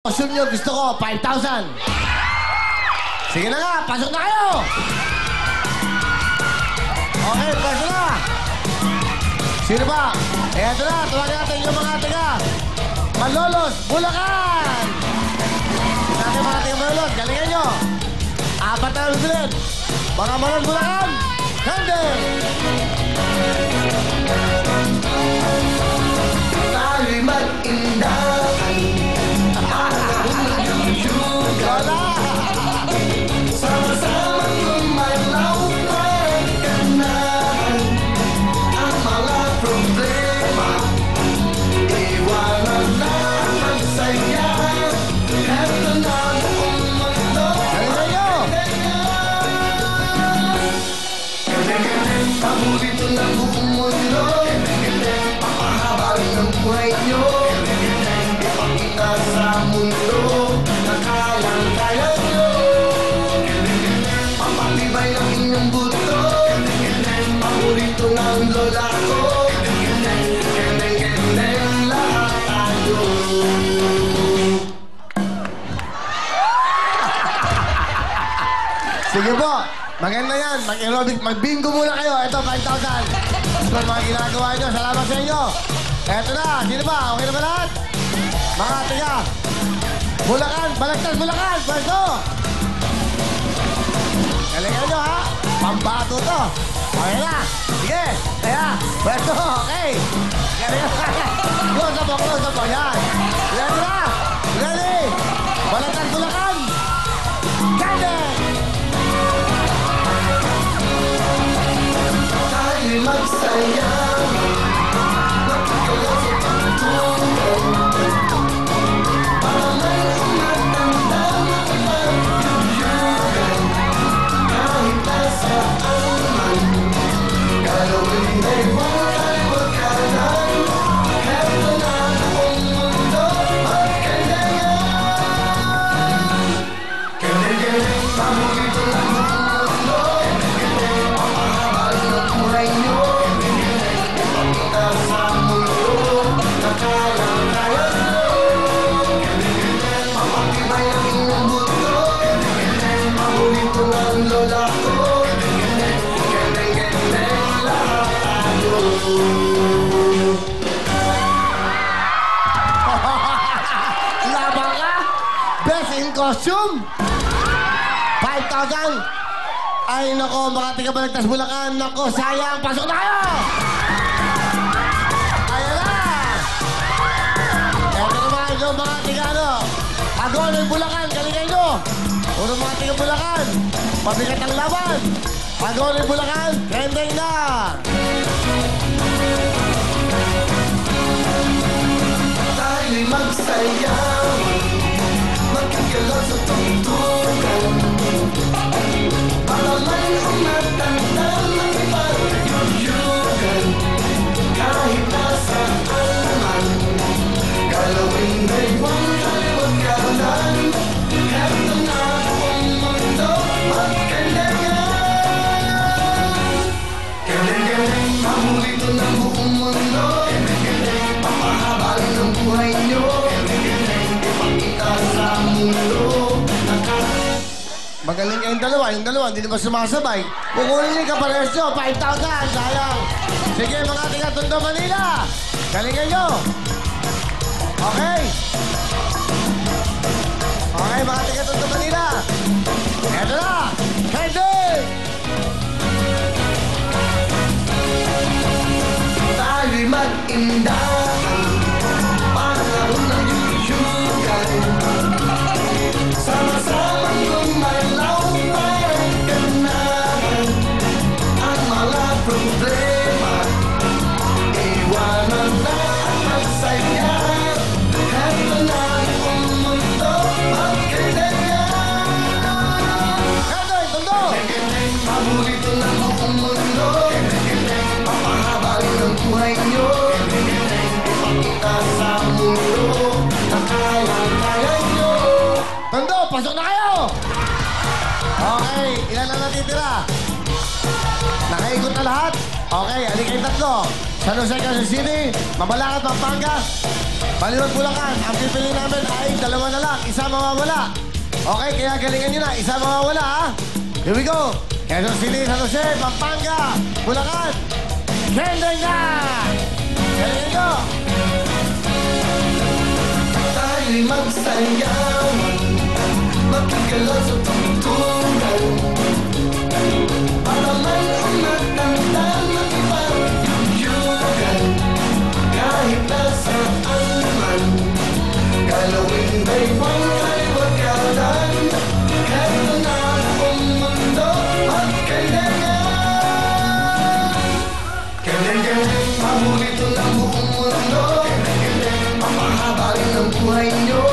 Costume nyo, gusto ko, 5,000. Sige na nga, pasok na kayo! Okay, pasok na! Sino ba? Eto na, tuwagin natin yung mga tiga. Malolos, Bulacan! Natin mga tiga Malolos, galingan nyo. 4 na ulit. Mga Malolos, Bulacan, Hande! Tayo'y mag-indahan. Wala! Sama-sama gumalaw, pagkanahan ang mga problema. Iwanan na magsaya. Eto na buong mundo. Galingan nyo! Paborito ng buong mundo. Papahaba ng buhay nyo. Ipakita sa mundo na kayang-kaya nyo. Papatibay ng inyong buto. Paborito ng lola ko. Kendeng-kendeng lahat tayo. Sige po, maganda yan. Mag-aerobic, mag-bingo muna kayo. Ito, 5,000. Ito mga ginagawa nyo. Salamat sa inyo. Eto na, sino ba? Okay na ba lahat? Mga tiga. Bulacan, Balagtas, Bulacan. Pwesto. Galingan nyo, ha? Pambato to. Okay na. Sige. Kaya, pwesto. Okay. Galingan. Close up, close up. Yan. Ready na. Ready. Balagtas, Bulacan. Kande. Tayo'y magsaya. Magkakalas sa pagtutunan. Para may umatanda na pag-yuyugan. Kahit nasaan man, galawin ay huwag magkanan. Eto na buong mundo, magkandayan. Kendeng-kendeng, paborito ng buong mundo. Papahaba ng buhay nyo. Ipakita sa mundo na kayang-kaya nyo. Papatibay ang inyong buto. Paborito ng lola ko. Kendeng-kendeng lahat tayo. Laban ka? Best in costume? 5,000? Ay, nako, mga tiga Balagtas, Bulacan. Nako, sayang. Pasok na kayo! Ayan na! Eto naman yung mga tiga, ano? Agon ng Bulacan, galingan nyo! Uno mga tiga Bulacan, pabigat ang laban. Agon ng Bulacan, trending na! Tayo'y magsayaw. Magkakalas sa tungtungan. Para may umatanda ng pag-yuyugan. Kahit nasaan man, galawin ay huwag magkanan. Eto na buong mundo, magkandayan. Kendeng-kendeng, paborito ng buong mundo. Papahaba ng buhay nyo. Ipakita sa mundo na Magaling kayong dalawa. Yung dalawa, hindi naman sumasabay. Kukunin niyo yung kapares nyo, 5,000. Sayang. Sige, mga tiga Tondo, Manila. Galingan nyo. Okay. Okay, mga tiga Tondo, Manila. Eto na. Kending! tayo'y mag-indahan. Panahon ng yuyugan. Sama-samang gumalaw, pagkanahan ang mga problema. Iwanan na ang magsaya. Eto na ang mundo, magkandayan. Kending, Tondo! Paborito ng buong mundo. Papahaba ng buhay nyo. Ipakita sa mundo na kayang-kaya nyo. Tondo, pasok na kayo! Okay, ilan na natitira? Nakaikot na lahat? Okay, alin kayong tatlo. San Jose, Quezon City, Mabalacat, Pampanga, Baliwag, Bulacan. Ang pipili namin ay dalawa na lang. Isa mawawala. Okay, kaya galingan nyo na. Isa mawawala, ha? Here we go. Quezon City, San Jose, Pampanga, Bulacan. Kending na! Galingan nyo! Tayo'y magsayawan, magkagalaw sa tungtungan. Para man ang matanda ng ibang yugyugan. Kahit nasaan man, galawin may buhay wagalan. Eto na ang mundo at kailangan. Kailangan, paborito ng buong mundo. Mapahaba rin ang buhay nyo.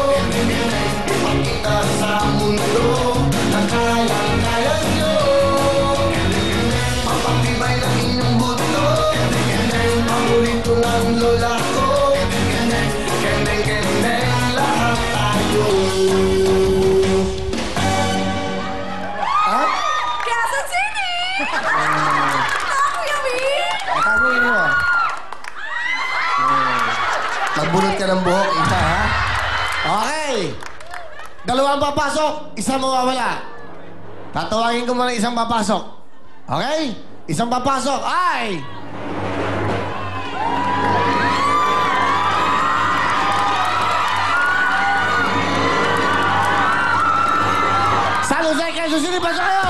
Ipakita sa mundo na kaya-kaya nyo. Mapagtibay ng inyong buto. Paborito ng lola ko. Kendeng, lahat tayo. Ha? Quezon City! Kuya Will! Taguin mo. Nagbunot ka ng buhok, isa, ha? Okay. Dalawang papasok, isang mawawala. Tatawagin ko muna isang papasok. Okay? Isang papasok ay... San Jose, Quezon City, pasok kayo!